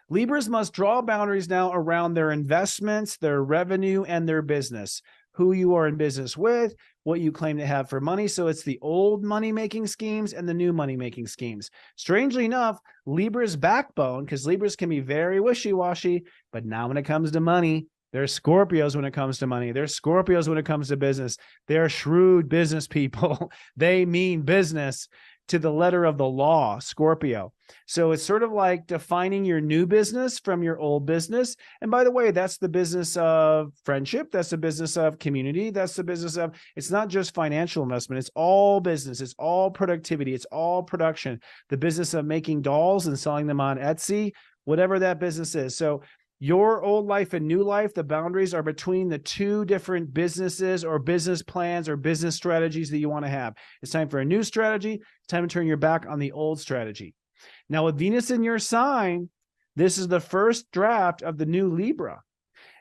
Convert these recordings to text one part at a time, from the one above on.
Libras must draw boundaries now around their investments, their revenue, and their business. Who you are in business with, what you claim to have for money. So it's the old money-making schemes and the new money-making schemes. Strangely enough, Libra's backbone, because Libras can be very wishy-washy, but now when it comes to money, they're Scorpios when it comes to money. They're Scorpios when it comes to business. They're shrewd business people. They mean business to the letter of the law, Scorpio. So it's sort of like defining your new business from your old business. And by the way, that's the business of friendship. That's the business of community. That's the business of, it's not just financial investment. It's all business. It's all productivity. It's all production. The business of making dolls and selling them on Etsy, whatever that business is. So your old life and new life, the boundaries are between the two different businesses or business plans or business strategies that you want to have. It's time for a new strategy. It's time to turn your back on the old strategy. Now, with Venus in your sign, this is the first draft of the new Libra.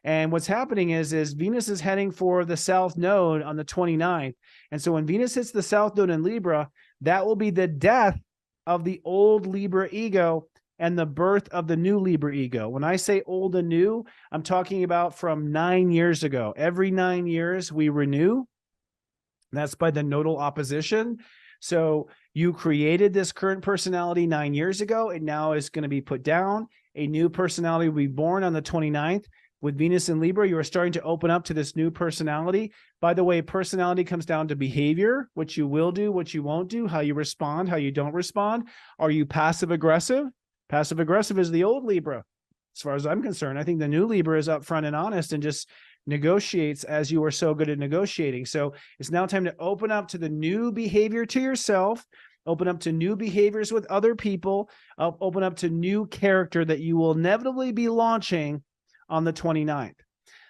And what's happening is Venus is heading for the South Node on the 29th. And so when Venus hits the South Node in Libra, that will be the death of the old Libra ego and the birth of the new Libra ego. When I say old and new, I'm talking about from 9 years ago. Every 9 years we renew. That's by the nodal opposition. So you created this current personality 9 years ago. It now is going to be put down. A new personality will be born on the 29th. With Venus in Libra, you are starting to open up to this new personality. By the way, personality comes down to behavior, what you will do, what you won't do, how you respond, how you don't respond. Are you passive aggressive? Passive aggressive is the old Libra. As far as I'm concerned, I think the new Libra is upfront and honest and just negotiates as you are so good at negotiating. So it's now time to open up to the new behavior to yourself, open up to new behaviors with other people, open up to new character that you will inevitably be launching on the 29th.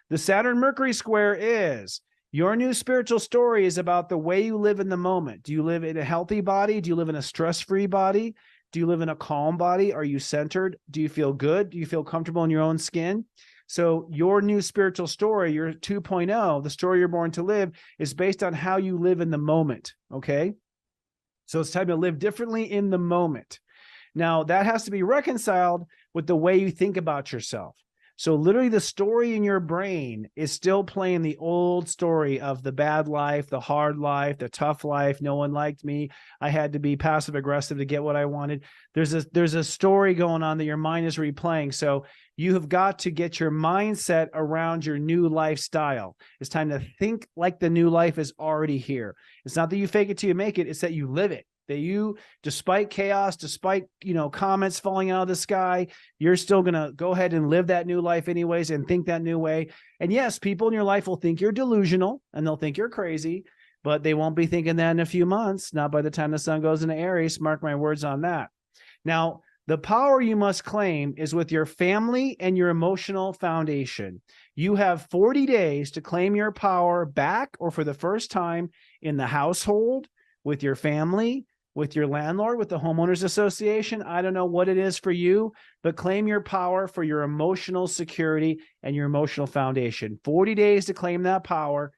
The Saturn-Mercury square is your new spiritual story is about the way you live in the moment. Do you live in a healthy body? Do you live in a stress-free body? Do you live in a calm body? Are you centered? Do you feel good? Do you feel comfortable in your own skin? So your new spiritual story, your 2.0, the story you're born to live, is based on how you live in the moment, okay? So it's time to live differently in the moment. Now, that has to be reconciled with the way you think about yourself. So literally the story in your brain is still playing the old story of the bad life, the hard life, the tough life. No one liked me. I had to be passive aggressive to get what I wanted. There's a story going on that your mind is replaying. So you have got to get your mindset around your new lifestyle. It's time to think like the new life is already here. It's not that you fake it till you make it. It's that you live it. That you, despite chaos, despite, comments falling out of the sky, you're still going to go ahead and live that new life anyways and think that new way. And yes, people in your life will think you're delusional and they'll think you're crazy, but they won't be thinking that in a few months, not by the time the sun goes into Aries. Mark my words on that. Now, the power you must claim is with your family and your emotional foundation. You have 40 days to claim your power back or for the first time in the household, with your family, with your landlord, with the homeowners association. I don't know what it is for you, but claim your power for your emotional security and your emotional foundation. 40 days to claim that power.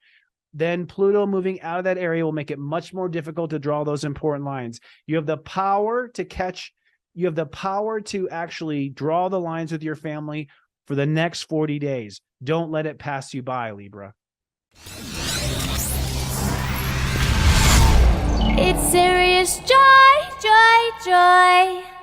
Then Pluto moving out of that area will make it much more difficult to draw those important lines. You have the power to catch, you have the power to actually draw the lines with your family for the next 40 days. Don't let it pass you by, Libra. It's serious joy, joy, joy.